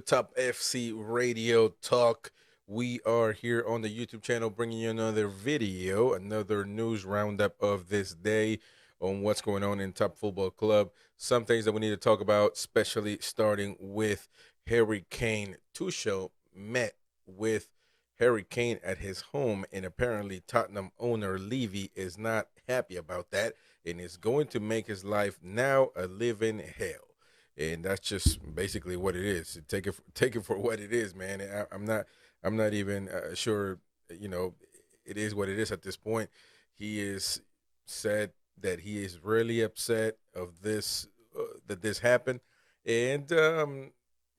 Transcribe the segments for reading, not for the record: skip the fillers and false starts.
Top FC Radio Talk. We are here on the YouTube channel bringing you another video, another news roundup of this day on what's going on in Top Football Club. Some things that we need to talk about, especially starting with Harry Kane. Tuchel met with Harry Kane at his home, and apparently Tottenham owner Levy is not happy about that and is going to make his life now a living hell. And that's just basically what it is. Take it for what it is, man. I'm not even sure. It is what it is at this point. He is said that he is really upset of this that this happened, and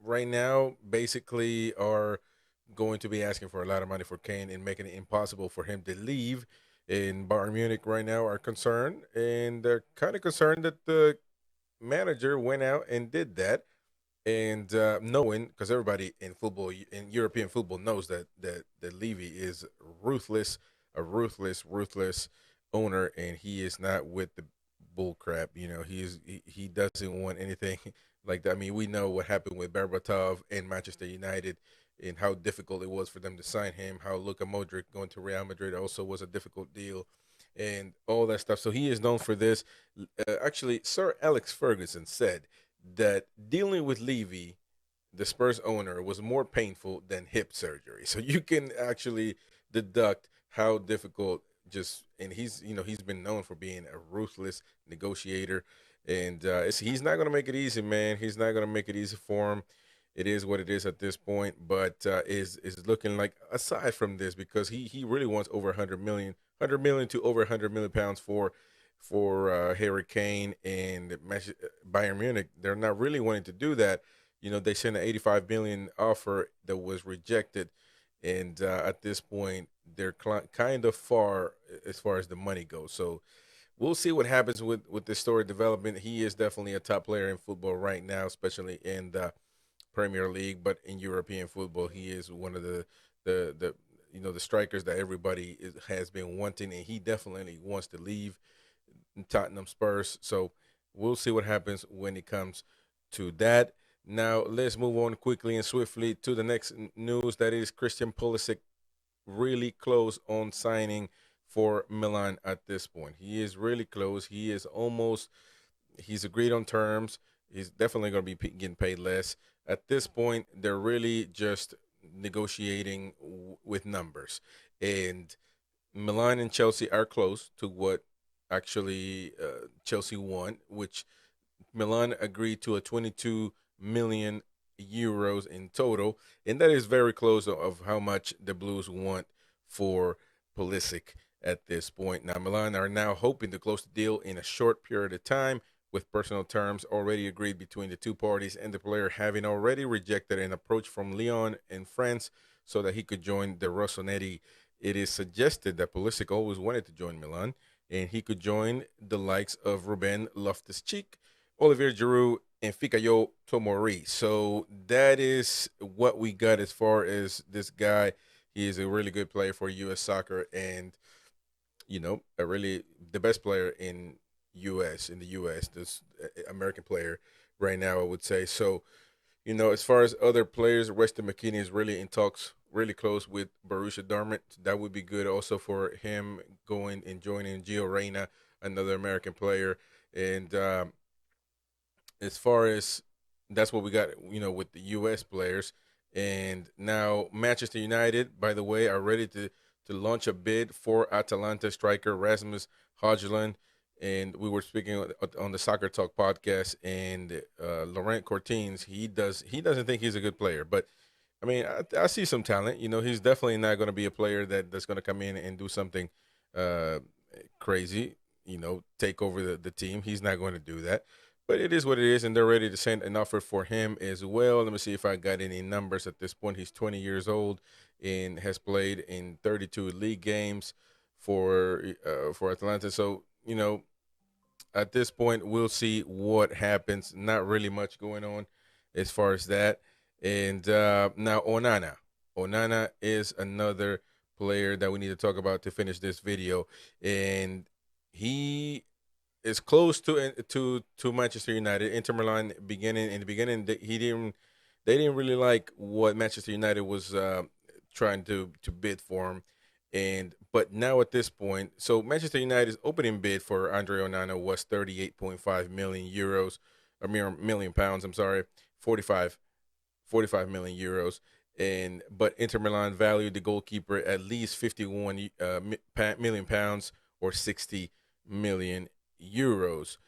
right now basically are going to be asking for a lot of money for Kane and making it impossible for him to leave. And Bayern Munich right now are concerned, and they're kind of concerned that the manager went out and did that, and knowing, because everybody in football, in European football, knows that Levy is ruthless, a ruthless owner, and he is not with the bull crap. He doesn't want anything like that. I mean, we know what happened with Berbatov and Manchester United, and how difficult it was for them to sign him. How Luka Modric going to Real Madrid also was a difficult deal, and all that stuff. So he is known for this. Actually, Sir Alex Ferguson said that dealing with Levy, the Spurs owner, was more painful than hip surgery. So you can actually deduct how difficult. And he's been known for being a ruthless negotiator, and he's not going to make it easy, man. He's not going to make it easy for him. It is what it is at this point, but is looking like, aside from this, because he really wants over 100 million to over 100 million pounds for Harry Kane and Bayern Munich. They're not really wanting to do that. They sent an 85 million offer that was rejected, and at this point they're kind of far as far as the money goes. So we'll see what happens with this story development. He is definitely a top player in football right now, especially in the Premier League, but in European football, he is one of the strikers that everybody has been wanting, and he definitely wants to leave Tottenham Spurs. So we'll see what happens when it comes to that. Now let's move on quickly and swiftly to the next news. That is Christian Pulisic really close on signing for Milan at this point. He is really close. He's agreed on terms. He's definitely going to be getting paid less. At this point, they're really just negotiating with numbers. And Milan and Chelsea are close to what actually Chelsea want, which Milan agreed to a 22 million euros in total. And that is very close of how much the Blues want for Pulisic at this point. Now, Milan are now hoping to close the deal in a short period of time, with personal terms already agreed between the two parties, and the player having already rejected an approach from Lyon in France so that he could join the Rossoneri. It is suggested that Pulisic always wanted to join Milan, and he could join the likes of Ruben Loftus-Cheek, Olivier Giroud, and Fikayo Tomori. So that is what we got as far as this guy. He is a really good player for U.S. soccer, and the best player in the U.S., this American player right now, I would say. So, as far as other players, Weston McKennie is really in talks, really close with Borussia Dortmund. That would be good also for him going and joining Gio Reyna, another American player. And as far as that's what we got, with the U.S. players. And now Manchester United, by the way, are ready to launch a bid for Atalanta striker Rasmus Højlund. And we were speaking on the Soccer Talk podcast, and Laurent Cortines, he doesn't think he's a good player. But, I mean, I see some talent. He's definitely not going to be a player that's going to come in and do something crazy, take over the team. He's not going to do that. But it is what it is, and they're ready to send an offer for him as well. Let me see if I got any numbers at this point. He's 20 years old and has played in 32 league games for Atlanta. So, at this point, we'll see what happens. Not really much going on as far as that. And now Onana. Onana is another player that we need to talk about to finish this video. And he is close to Manchester United. Inter Milan in the beginning, they they didn't really like what Manchester United was trying to bid for him. But now at this point, so Manchester United's opening bid for Andre Onana was 38.5 million euros, or million pounds. I'm sorry, 45 million euros. But Inter Milan valued the goalkeeper at least 51 million pounds, or 60 million euros.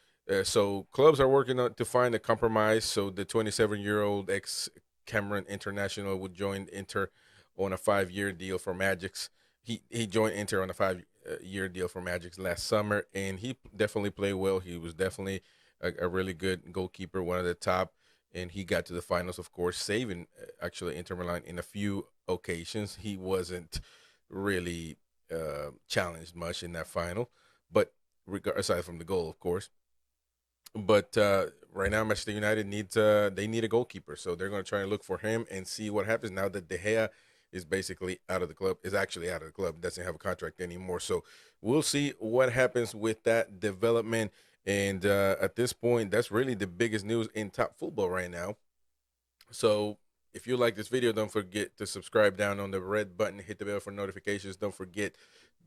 So clubs are working on to find a compromise. So the 27-year-old ex-Cameroon international would join Inter on a 5-year deal for Magic's. He joined Inter on a 5-year deal for Magic's last summer, and he definitely played well. He was definitely a really good goalkeeper, one of the top, and he got to the finals, of course, saving actually Inter Milan in a few occasions. He wasn't really challenged much in that final, but aside from the goal, of course. But right now, Manchester United needs they need a goalkeeper, so they're going to try and look for him and see what happens now that De Gea is basically out of the club. Is actually out of the club. Doesn't have a contract anymore. So we'll see what happens with that development. And at this point, that's really the biggest news in top football right now. So if you like this video, don't forget to subscribe down on the red button. Hit the bell for notifications. Don't forget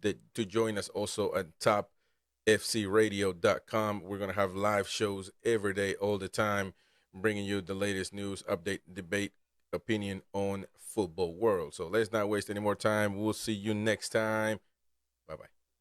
to join us also at topfcradio.com. We're going to have live shows every day, all the time, bringing you the latest news, update, debate, opinion on football world. So let's not waste any more time. We'll see you next time. Bye-bye.